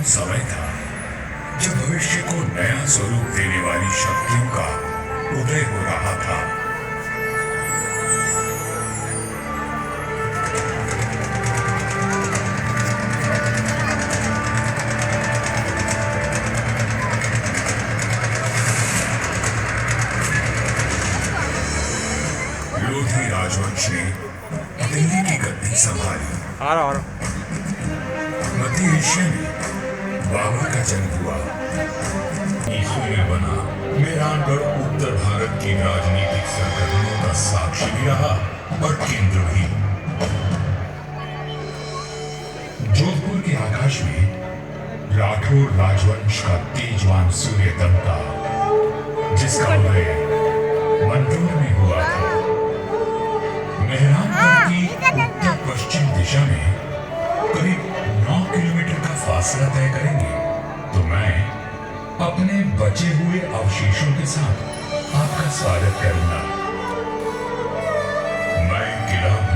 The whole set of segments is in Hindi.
समय था जब भविष्य को नया स्वरूप देने वाली शक्तियों का उदय हो रहा था। लोधी राजवंश ने दिल्ली की गद्दी संभाली। मध्य एशिया में बाबर का जन्म हुआ। ईसवी में बना मेहरानगढ़ उत्तर भारत की राजनीतिक सरगर्मियों का साक्षी भी रहा और केंद्र भी। जोधपुर के आकाश में राठौर राजवंश का तेजवान सूर्य दमका, जिसका उदय मंडोर में हुआ था। मेहरानगढ़ की उत्तर पश्चिम दिशा में करीब 9 किलोमीटर का फासला तय करेंगे तो मैं अपने बचे हुए अवशेषों के साथ आपका स्वागत करूंगा। मैं किला हूं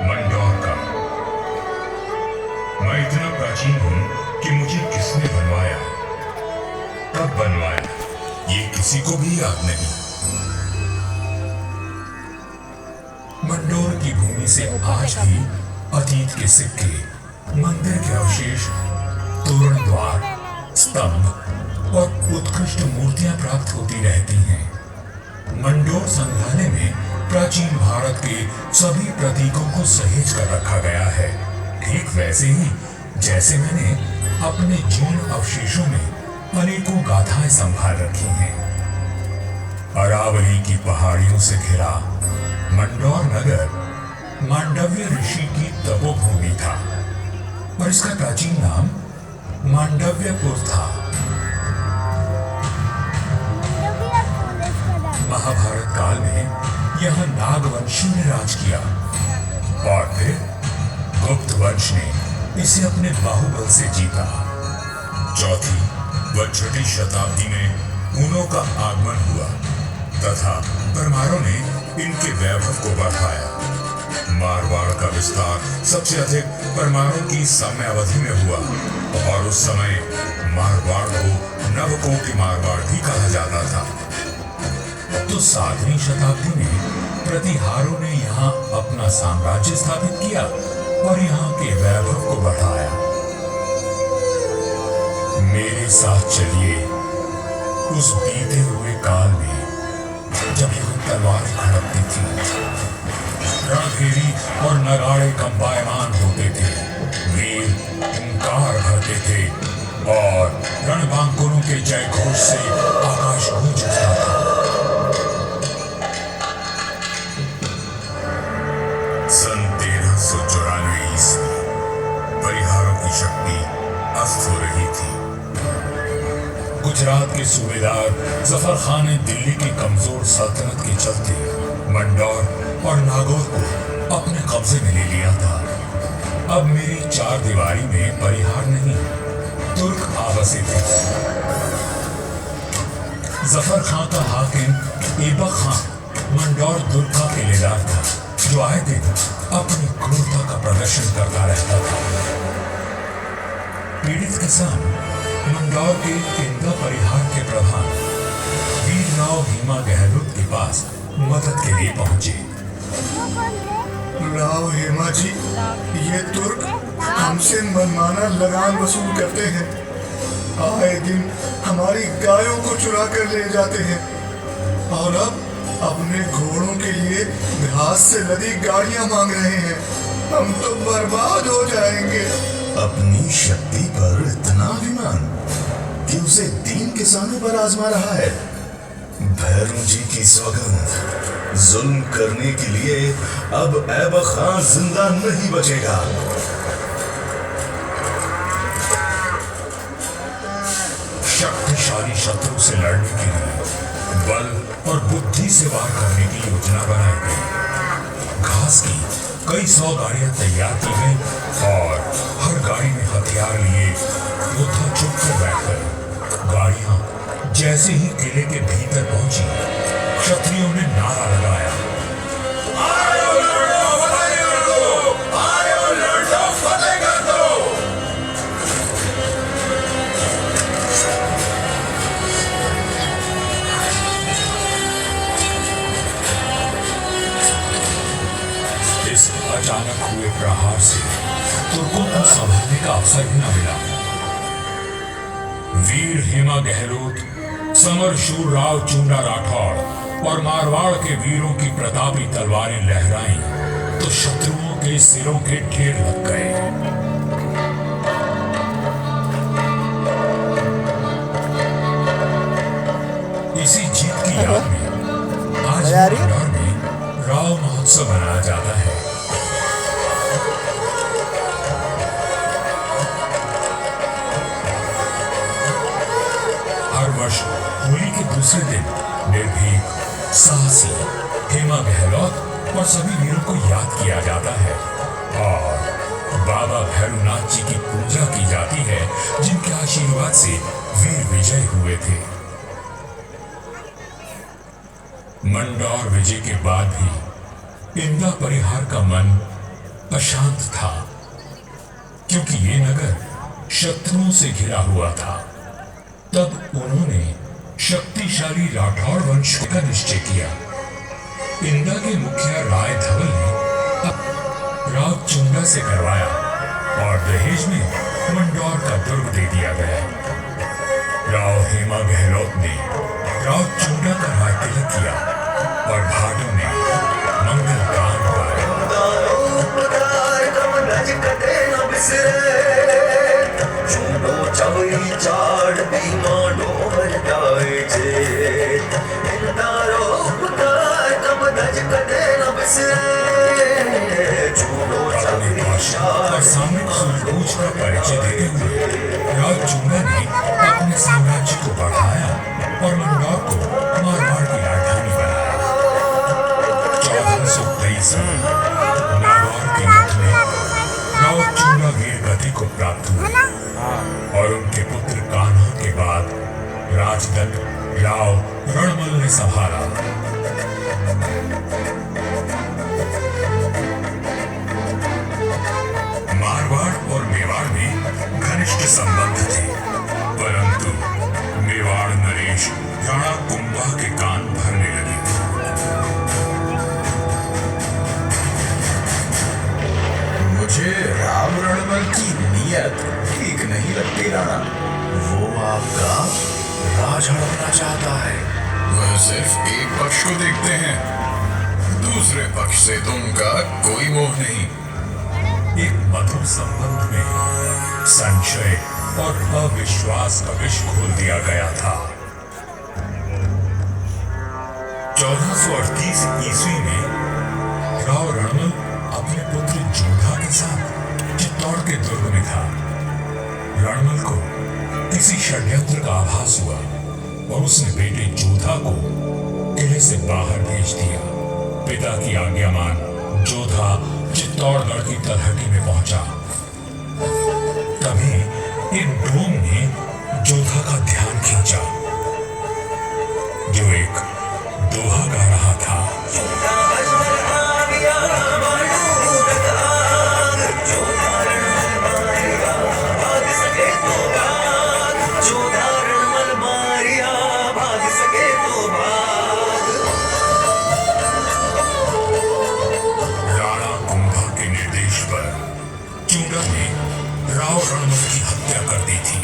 मंडौर का। मैं इतना प्राचीन हूं कि मुझे किसने बनवाया, कब बनवाया, ये किसी को भी याद नहीं। मंडौर की भूमि से आज भी अतीत के सिक्के, मंदिर के अवशेष, तोरण द्वार, स्तंभ और उत्कृष्ट मूर्तियां प्राप्त होती रहती हैं। मंडौर संग्रहालय में प्राचीन भारत के सभी प्रतीकों को सहेज कर रखा गया है, ठीक वैसे ही जैसे मैंने अपने जीर्ण अवशेषों में अनेकों गाथाएं संभाल रखी हैं। अरावली की पहाड़ियों से घिरा मंडौर नगर मांडव्य ऋषि की तपोभूमि था और इसका प्राचीन नाम मांडव्यपुर था। महाभारत काल में यह नागवंशियों ने राज किया और फिर गुप्त वंश ने इसे अपने बाहुबल से जीता। चौथी व छठी शताब्दी में हुनों का आगमन हुआ तथा परमारों ने इनके वैभव को बढ़ाया। मारवाड़ का विस्तार सबसे अधिक परमारों की समयावधि में हुआ और उस समय मारवाड़ को नवकोटि मारवाड़ भी कहा जाता था। तो 7वीं शताब्दी में प्रतिहारों ने यहाँ अपना साम्राज्य स्थापित किया और यहाँ के वैभव को बढ़ाया। मेरे साथ चलिए उस बीते हुए काल में जब यह तलवारें खड़कती थी, रणभेरी और नगाड़े कंपायमान होते थे, वीर हुंकार भरते थे और रणबांकुरों के जय घोष से आकाश गूंज उठता था। सन 1394 ईस्वी परिहारों की शक्ति अस्त हो रही थी। गुजरात के सूबेदार जफर खान ने दिल्ली की कमजोर सल्तनत के चलते मंडौर और नागौर को अपने कब्जे में ले लिया था। अब मेरी चार दीवारी में परिहार नहीं, तुर्क आवासे थे। जफर खान का हाकिम ऐबक खान मंडौर दुर्ग का किलेदार था, जो आए दिन अपनी क्रूरता का प्रदर्शन करता रहता था। पीड़ित किसान मंडौर के इंदा परिहार के प्रधान वीरराव हेमा गहलोत के पास मदद के लिए पहुंचे। राव हेमा जी, ये तुर्क हमसे मनमाना लगान वसूल करते हैं। आए दिन हमारी गायों को चुरा कर ले जाते हैं और अब अपने घोड़ों के लिए घास से लदी गाड़ियां मांग रहे हैं। हम तो बर्बाद हो जाएंगे। अपनी शक्ति पर इतना अभिमान कि उसे 3 किसानों पर आजमा रहा है। भैरू जी की सौगंध, जुल्म करने के लिए अब ऐबक खान जिंदा नहीं बचेगा। शक्तिशाली शत्रु से लड़ने के लिए बल और बुद्धि से वार करने की योजना बनाई गई। घास की कई 100 गाड़ियां तैयार की गई और हर गाड़ी में हथियार लिए योद्धा चुप कर बैठ गए। गाड़ियां जैसे ही किले के भीतर पहुंची, क्षत्रियों ने नारा लगाया, आयो लड़ो, फतेह कर दो, आयो लड़ो, फतेह कर दो। अचानक हुए प्रहार से तुर्कों को संभलने का अवसर भी न मिला। वीर हेमा गहलोत, समर शूर राव चुंडा राठौड़ और मारवाड़ के वीरों की प्रतापी तलवारें लहराईं तो शत्रुओं के सिरों के ढेर लग गए। इसी जीत की याद में आज इंदौर में राव महोत्सव मनाया जाता है। हर वर्ष होली के दूसरे दिन निर्भीक, साहसी हेमा गहलोत और सभी वीरों को याद किया जाता है और बाबा भैरवनाथ जी की पूजा की जाती है, जिनके आशीर्वाद से वीर विजय हुए थे। मंडौर विजय के बाद भी इंदा परिहार का मन अशांत था, क्योंकि ये नगर शत्रुओं से घिरा हुआ था। तब उन्होंने शक्तिशाली राठौड़ वंश का निश्चय किया। इंदा के मुखिया राय धवल ने राव चुंडा से करवाया और दहेज में मंडौर का दुर्ग दे दिया गया। राव हेमा गहलोत ने राव चुंडा का राय तिलक किया और भाटों ने मंगल गान गाया। और सामने सूझबूझ का परिचय देते हुए राव चुंडा ने अपने साम्राज्य को बढ़ाया और मंडौर को मारवाड़ की राजधानी बनाया। 1423 में नागौर के युद्ध में राव चुंडा वीर गति को प्राप्त हुए और उनके पुत्र कान्हा के बाद राजदंड राव रणमल ने संभाला। मारवाड़ और मेवाड़ में घनिष्ठ संबंध थे, परंतु मेवाड़ नरेश राणा कुंभा के कान भरने लगे। मुझे राव रणमल की नीयत ठीक नहीं लगती राणा। वो आपका राज हड़पना चाहता है। वह सिर्फ एक पक्ष को देखते हैं, दूसरे पक्ष से तो उनका कोई मोह नहीं। एक मधुर संबंध में संशय और अविश्वास का विष घोल दिया गया था। 1438 ईस्वी में राव रणमल अपने पुत्र जोधा के साथ चित्तौड़ के दुर्ग में था। रणमल को किसी षड्यंत्र का आभास हुआ और उसने बेटे जोधा को किले से बाहर भेज दिया। पिता की आज्ञा मान जोधा चित्तौड़गढ़ की तलहटी में पहुंचा। तभी एक डोम ने जोधा का ध्यान खींचा, जो एक दोहा गा रहा था। राव रणमल की हत्या कर दी थी।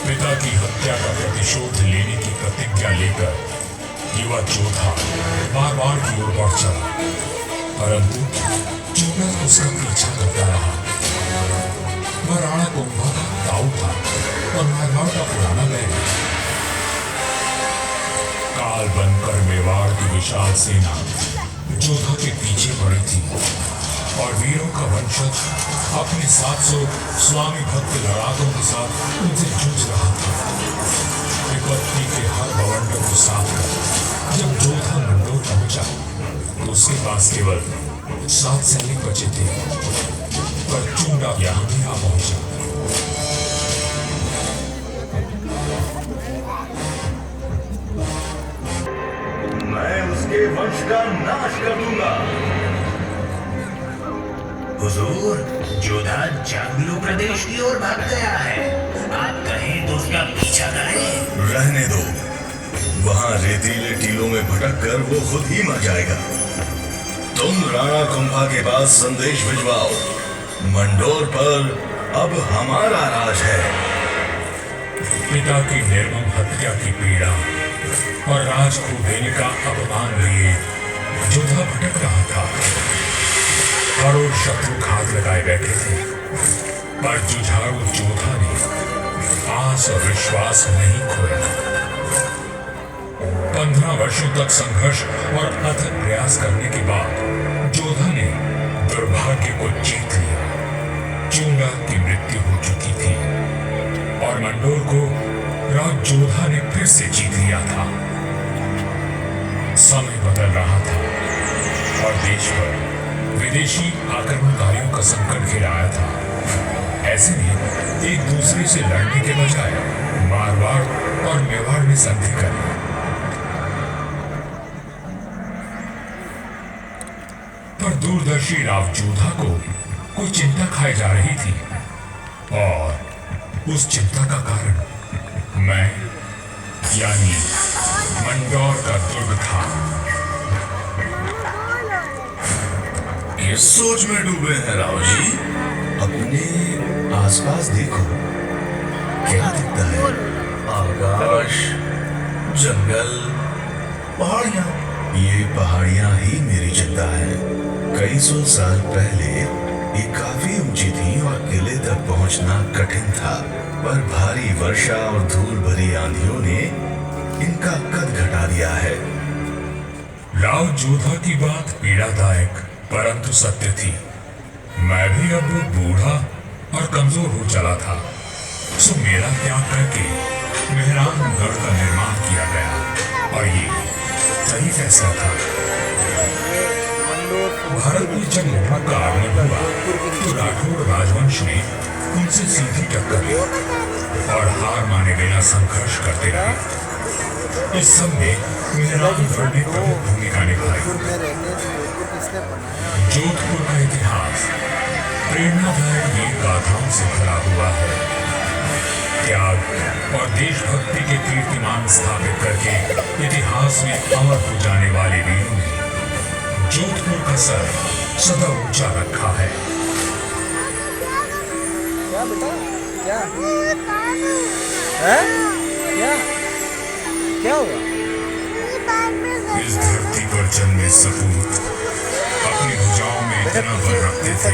पिता की हत्या का प्रतिशोध लेने की प्रतिज्ञा लेकर युवा जोधा मारवाड़ की ओर बढ़ चला, परंतु चूड़ा उसका पीछा करता रहा। वह राणा कुंभा का ताऊ था और मारवाड़ का पुराना बैर। काल बनकर मेवाड़ की विशाल सेना जोधा के पीछे पड़ी थी और वीरों का वंशज अपने 700 स्वामी भक्त लड़ाकों के साथ उनसे जूझ रहा था। विपत्ति के हर बवंडर को साथ कर जब जोधा मंडोर पहुंचा तो उसके पास केवल 7 सैनिक बचे थे, पर चुंडा यहां भी आ पहुंचा। मैं उसके वंश का नाश कर दूंगा। हुजूर, जोधा जांगलू प्रदेश की ओर भाग गया है। आप कहें तो उसका पीछा करें। रहने दो, वहां रेतीले टीलों में भटक कर वो खुद ही मर जाएगा। तुम राणा कुंभा के पास संदेश भिजवाओ, मंडोर पर अब हमारा राज है। पिता की निर्मम हत्या की पीड़ा और राज को देने का अपमान लिए जोधा भटक रहा था। करोड़ शत्रु घात लगाए बैठे थे, पर जुझारू जोधा ने आस और विश्वास नहीं खोया। 15 वर्षों तक संघर्ष और अथक प्रयास करने के बाद जोधा ने दुर्भाग्य को जीत लिया। चूंगा की मृत्यु हो चुकी थी और मंडोर को राज जोधा ने फिर से जीत लिया था। समय बदल रहा था और देश पर विदेशी आक्रमणकारियों का संकट घिर आया था। ऐसे में एक दूसरे से लड़ने के बजाय मारवाड़ और मेवाड़ में संधि कर ली। पर दूरदर्शी राव जोधा को कोई चिंता खाई जा रही थी और उस चिंता का कारण मैं यानी मंडोर का दुर्ग था। किस सोच में डूबे हैं राव जी? अपने आसपास देखो, क्या दिखता है? आकाश, जंगल, पहाड़ियां। ये पहाड़ियां ही मेरी चिंता है। कई सौ साल पहले ये काफी ऊंची थी और किले तक पहुंचना कठिन था, पर भारी वर्षा और धूल भरी आंधियों ने इनका कद घटा दिया है। राव जोधा की बात पीड़ादायक परंतु सत्य थी। मैं भी अब बूढ़ा और कमजोर हो चला था, सो मेरा त्याग करके मेहरानगढ़ का निर्माण किया गया और ये सही फैसला था। भारत में जब मुगलों का आगमन हुआ तो राठौड़ राजवंश ने उनसे सीधी टक्कर ली और हार माने बिना संघर्ष करते रहे। इस सब में मेहरानगढ़ ने प्रमुख भूमिका निभाई। जोधपुर का इतिहास प्रेरणादायक वीर गाथाओं से भरा हुआ है। त्याग और देशभक्ति के कीर्तिमान स्थापित करके इतिहास में अमर हो जाने वाले वीरों ने जोधपुर का सर सदा ऊंचा रखा है। क्या बेटा? क्या है? क्या हुआ? इस धरती पर जन्मे सपूत अपनी भुजाओं में इतना बल रखते थे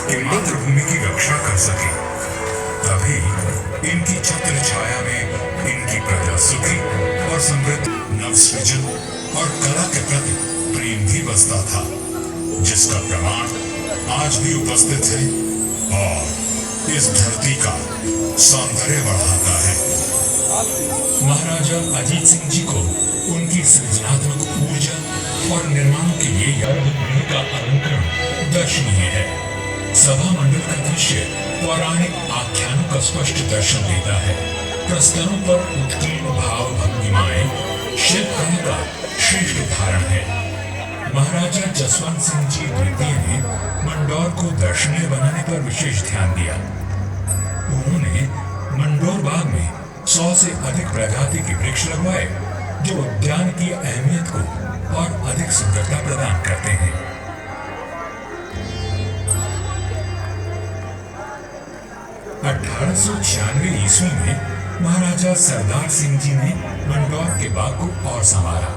कि मातृभूमि की रक्षा कर सके। तभी इनकी छत्र छाया में इनकी प्रजा सुखी और समृद्ध, नवसृजन और कला के प्रति प्रेम भी बसता था, जिसका प्रमाण आज भी उपस्थित है और इस धरती का सौंदर्य बढ़ाता है। महाराजा अजीत सिंह जी को उनकी सृजनात्मक ऊर्जा और निर्माणों के लिए गर्भगृह का अलंकरण दर्शनीय है। सभा मंडल का दृश्य पौराणिक आख्यानों का स्पष्ट दर्शन देता है। प्रस्तरों पर उत्कीर्ण भाव भंगिमाएं शिल्पकला का श्रेष्ठ उदाहरण है। महाराजा जसवंत सिंह जी द्वितीय ने मंडोर को दर्शनीय बनाने पर विशेष ध्यान दिया। उन्होंने मंडोर बाग में 100 से अधिक प्रजाति के वृक्ष लगवाए, जो उद्यान की अहमियत को और अधिक सुंदरता प्रदान करते हैं। 1896 ईस्वी में महाराजा सरदार सिंह जी ने मंडोर के बाग को और संवारा।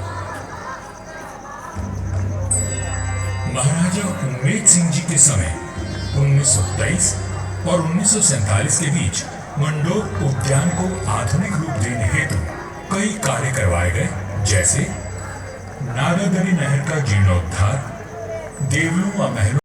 महाराजा उम्मेद सिंह जी के समय 1923 और 1947 के बीच मंडोर उद्यान को आधुनिक रूप देने हेतु कई कार्य करवाए गए, जैसे नागादरी नहर का जीर्णोद्धार, देवलू व महलों